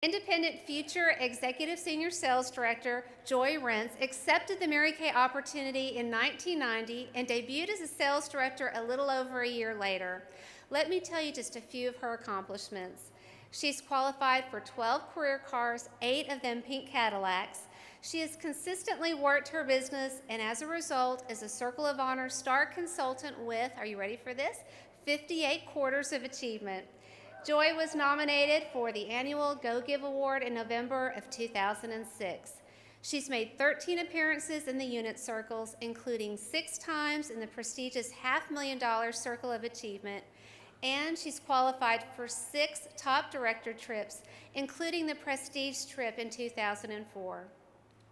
Independent future Executive Senior Sales Director Joy Rentz accepted the Mary Kay opportunity in 1990 and debuted as a sales director a little over a year later. Let me tell you just a few of her accomplishments. She's qualified for 12 career cars, 8 of them pink Cadillacs. She has consistently worked her business and as a result is a Circle of Honor Star Consultant with, are you ready for this? 58 quarters of achievement. Joy was nominated for the annual Go Give Award in November of 2006. She's made 13 appearances in the unit circles, including 6 times in the prestigious $500,000 Circle of Achievement, and she's qualified for 6 top director trips, including the Prestige trip in 2004.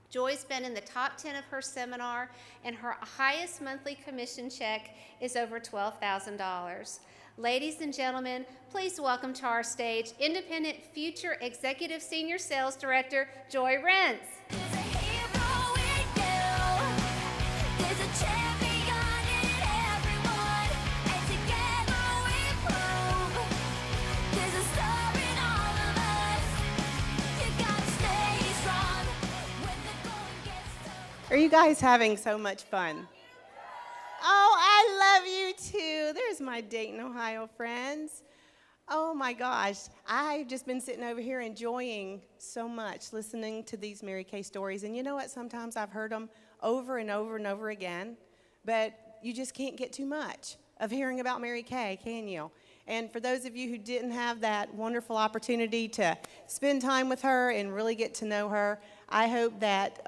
Joy's been in the top 10 of her seminar, and her highest monthly commission check is over $12,000. Ladies and gentlemen, please welcome to our stage Independent Future Executive Senior Sales Director, Joy Rentz. Are you guys having so much fun? Oh, I love you too. There's my Dayton, Ohio friends. Oh my gosh, I've just been sitting over here enjoying so much listening to these Mary Kay stories. And you know what? Sometimes I've heard them over and over and over again, but you just can't get too much of hearing about Mary Kay, can you? And for those of you who didn't have that wonderful opportunity to spend time with her and really get to know her, I hope that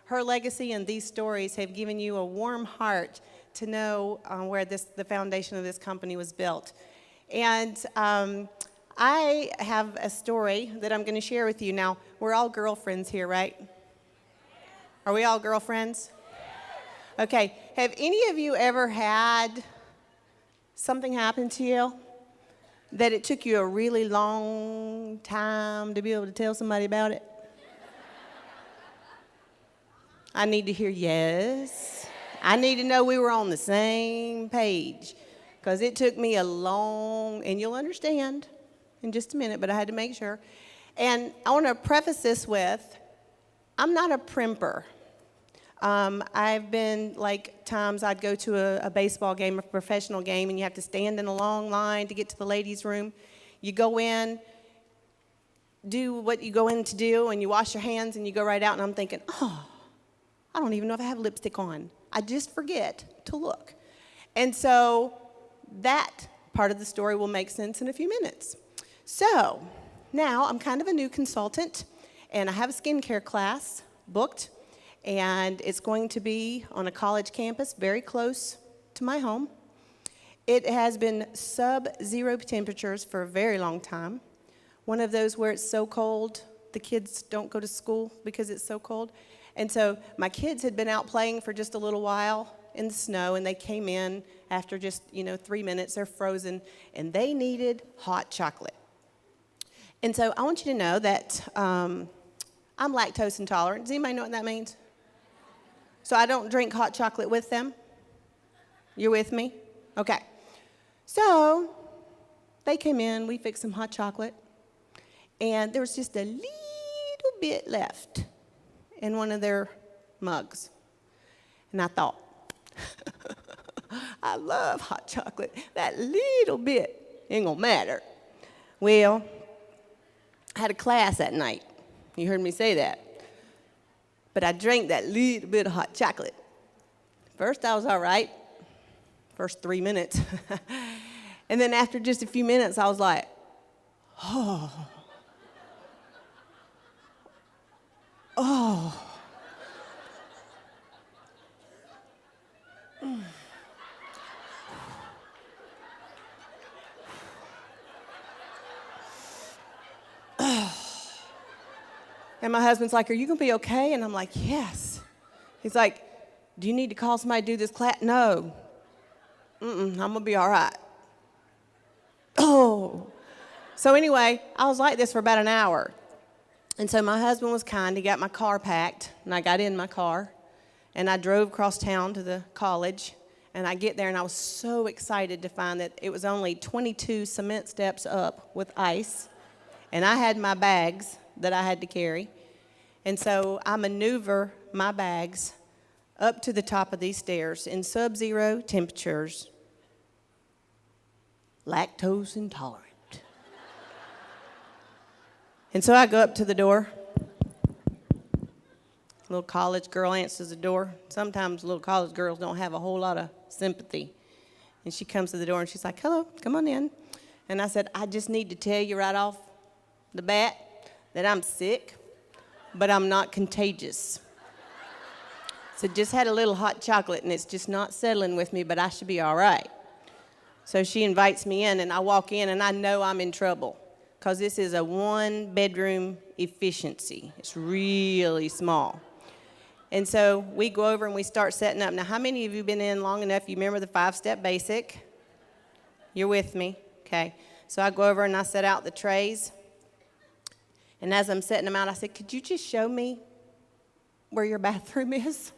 her legacy and these stories have given you a warm heart to know where the foundation of this company was built. And I have a story that I'm going to share with you. Now, we're all girlfriends here, right? Are we all girlfriends? Okay. Have any of you ever had something happen to you that it took you a really long time to be able to tell somebody about it? I need to hear yes. I need to know we were on the same page because it took me a long, and you'll understand in just a minute, but I had to make sure. And I want to preface this with, I'm not a primper. I've been like times I'd go to a baseball game, a professional game, and you have to stand in a long line to get to the ladies' room. You go in, do what you go in to do, and you wash your hands, and you go right out, and I'm thinking, oh, I don't even know if I have lipstick on. I just forget to look. And so that part of the story will make sense in a few minutes. So now I'm kind of a new consultant, and I have a skincare class booked, and it's going to be on a college campus very close to my home. It has been sub-zero temperatures for a very long time. One of those where it's so cold, the kids don't go to school because it's so cold. And so my kids had been out playing for just a little while in the snow, and they came in after just, 3 minutes. They're frozen, and they needed hot chocolate. And so I want you to know that I'm lactose intolerant. Does anybody know what that means? So I don't drink hot chocolate with them. You're with me? Okay. So they came in, we fixed some hot chocolate, and there was just a little bit left in one of their mugs. And I thought, I love hot chocolate. That little bit ain't gonna matter. Well, I had a class that night. You heard me say that. But I drank that little bit of hot chocolate. First, I was all right. First 3 minutes. And then after just a few minutes, I was like, oh. Oh. And my husband's like, are you going to be okay? And I'm like, yes. He's like, do you need to call somebody to do this class? No. I'm going to be all right. Oh. So anyway, I was like this for about an hour. And so my husband was kind. He got my car packed, and I got in my car, and I drove across town to the college. And I get there, and I was so excited to find that it was only 22 cement steps up with ice. And I had my bags that I had to carry. And so I maneuver my bags up to the top of these stairs in sub-zero temperatures, lactose intolerant. And so I go up to the door. A little college girl answers the door. Sometimes little college girls don't have a whole lot of sympathy. And she comes to the door and she's like, hello, come on in. And I said, I just need to tell you right off the bat that I'm sick, but I'm not contagious. So just had a little hot chocolate and it's just not settling with me, but I should be all right. So she invites me in and I walk in and I know I'm in trouble because this is a 1-bedroom efficiency. It's really small. And so we go over and we start setting up. Now, how many of you have been in long enough? You remember the 5-step basic? You're with me? Okay. So I go over and I set out the trays. And as I'm setting them out, I said, could you just show me where your bathroom is?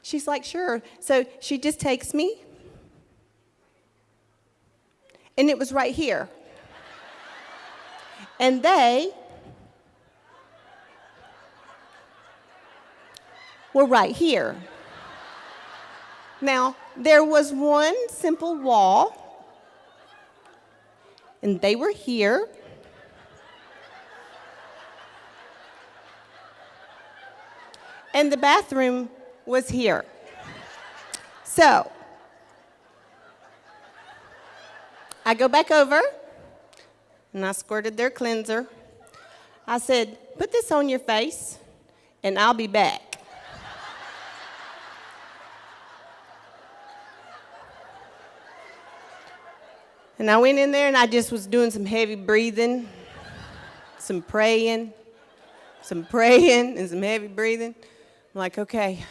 She's like, sure. So she just takes me. And it was right here. And they were right here. Now, there was one simple wall, and they were here. And the bathroom was here. So, I go back over, and I squirted their cleanser. I said, put this on your face, and I'll be back. And I went in there and I just was doing some heavy breathing, some praying, and some heavy breathing. I'm like, okay,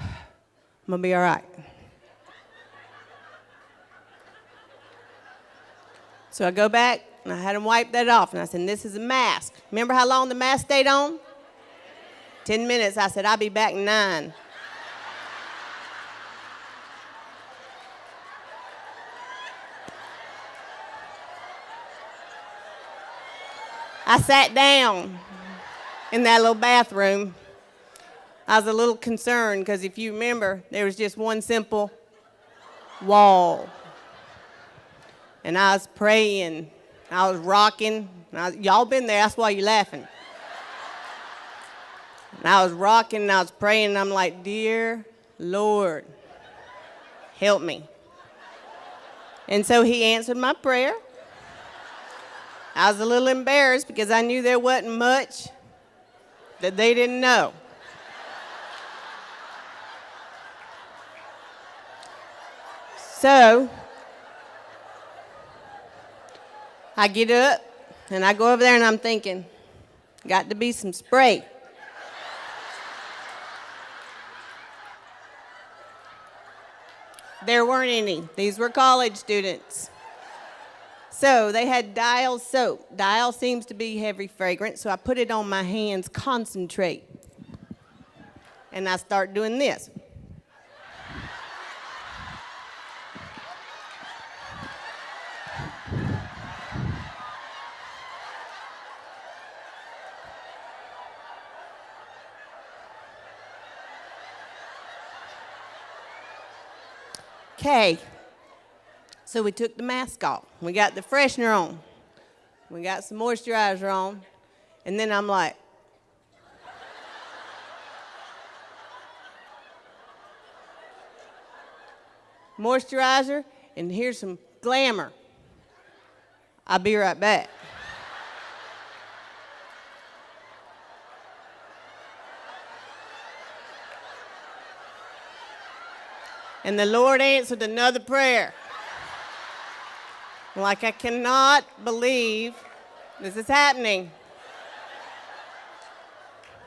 I'm gonna be all right. So I go back and I had them wipe that off and I said, this is a mask. Remember how long the mask stayed on? 10 minutes. I said, I'll be back in 9. I sat down in that little bathroom. I was a little concerned because if you remember, there was just one simple wall. And I was praying. I was rocking. Y'all been there, that's why you're laughing. And I was rocking and I was praying and I'm like, dear Lord, help me. And so he answered my prayer. I was a little embarrassed because I knew there wasn't much that they didn't know. So I get up and I go over there and I'm thinking, got to be some spray. There weren't any. These were college students. So they had Dial soap. Dial seems to be heavy fragrance, so I put it on my hands, concentrate. And I start doing this. Okay. So we took the mask off. We got the freshener on. We got some moisturizer on. And then I'm like, moisturizer, and here's some glamour. I'll be right back. And the Lord answered another prayer. Like, I cannot believe this is happening.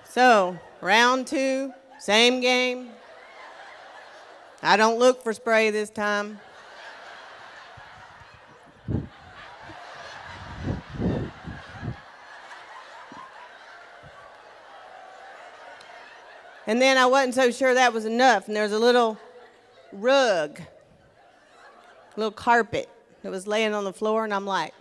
So, round 2, same game. I don't look for spray this time. And then I wasn't so sure that was enough, and there was a little rug, a little carpet that was laying on the floor, and I'm like,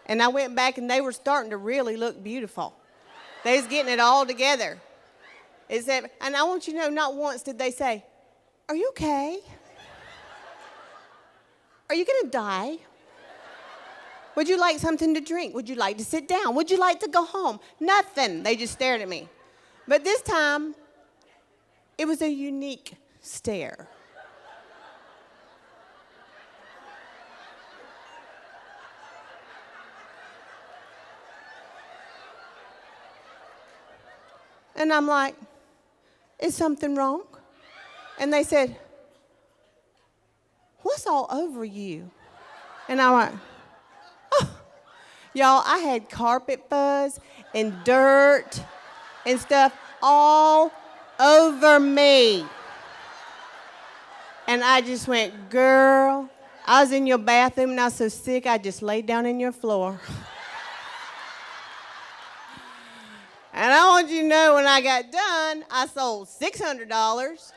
And I went back, and they were starting to really look beautiful. They was getting it all together. It said, and I want you to know, not once did they say, "Are you okay? Are you going to die? Would you like something to drink? Would you like to sit down? Would you like to go home?" Nothing. They just stared at me. But this time, it was a unique stare. And I'm like, "Is something wrong?" And they said, "What's all over you?" And I went, "Oh, y'all, I had carpet fuzz and dirt and stuff all over me." And I just went, "Girl, I was in your bathroom and I was so sick I just laid down in your floor." And I want you to know, when I got done, I sold $600,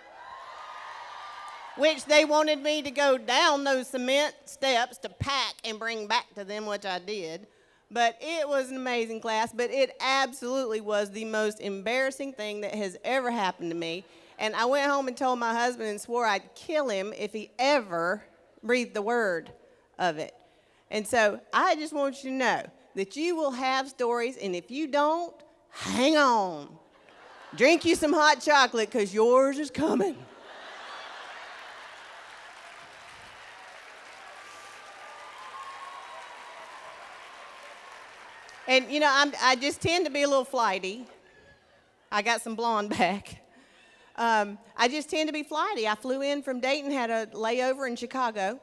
which they wanted me to go down those cement steps to pack and bring back to them, which I did. But it was an amazing class, but it absolutely was the most embarrassing thing that has ever happened to me. And I went home and told my husband and swore I'd kill him if he ever breathed the word of it. And so I just want you to know that you will have stories, and if you don't, hang on. Drink you some hot chocolate, because yours is coming. And, you know, I just tend to be a little flighty. I got some blonde back. I just tend to be flighty. I flew in from Dayton, had a layover in Chicago.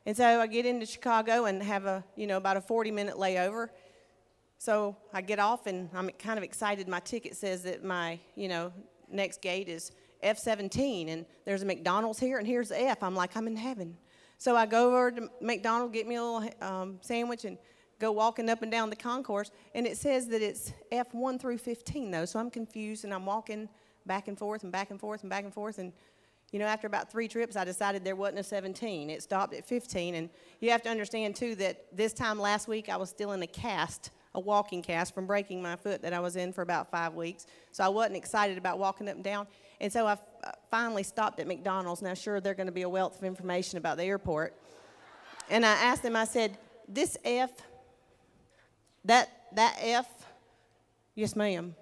And so I get into Chicago and have about a 40-minute layover. So I get off, and I'm kind of excited. My ticket says that my, next gate is F-17, and there's a McDonald's here, and here's F. I'm like, I'm in heaven. So I go over to McDonald's, get me a little sandwich, and go walking up and down the concourse, and it says that it's F1 through 15, though. So I'm confused, and I'm walking back and forth and back and forth and back and forth, and after about 3 trips, I decided there wasn't a 17. It stopped at 15, and you have to understand, too, that this time last week I was still in a walking cast from breaking my foot that I was in for about 5 weeks. So I wasn't excited about walking up and down. And so I finally stopped at McDonald's. Now, sure, they're going to be a wealth of information about the airport. And I asked them, I said, "This F, that F?" "Yes, ma'am."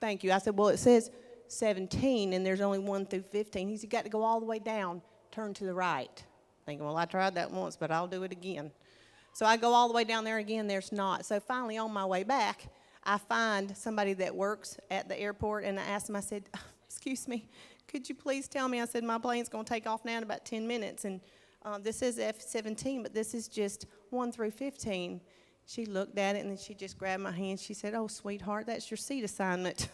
"Thank you." I said, "Well, it says 17, and there's only 1 through 15. He said, "You got to go all the way down, turn to the right." Thinking, well, I tried that once, but I'll do it again. So I go all the way down there again, there's not. So finally, on my way back, I find somebody that works at the airport, and I asked him, I said, "Excuse me, could you please tell me?" I said, "My plane's going to take off now in about 10 minutes, and this is F-17, but this is just 1 through 15. She looked at it, and then she just grabbed my hand. She said, "Oh, sweetheart, that's your seat assignment."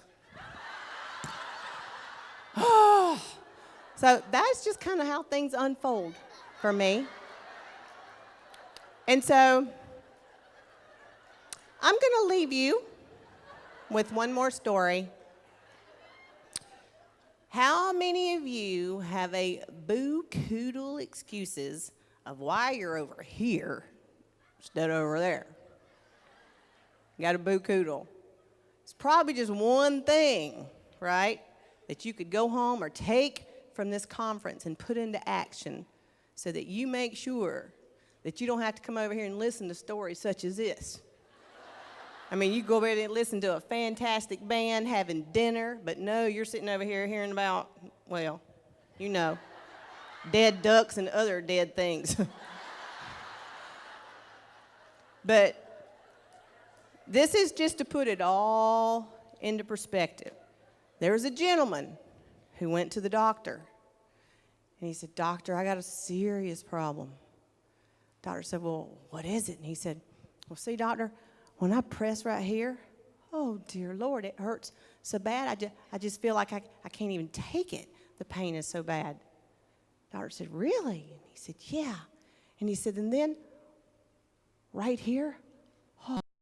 So that's just kind of how things unfold for me. And so I'm going to leave you with one more story. How many of you have a boo-koodle excuses of why you're over here instead of over there? You got a boo-koodle. It's probably just one thing, right, that you could go home or take from this conference and put into action so that you make sure that you don't have to come over here and listen to stories such as this. I mean, you go over there and listen to a fantastic band having dinner, but no, you're sitting over here hearing about, well, dead ducks and other dead things. But this is just to put it all into perspective. There was a gentleman who went to the doctor, and he said, "Doctor, I got a serious problem." Doctor said, "Well, what is it?" And he said, "Well, see, doctor, when I press right here, oh, dear Lord, it hurts so bad. I just feel like I can't even take it. The pain is so bad." Doctor said, "Really?" And he said, "Yeah." And he said, "And then right here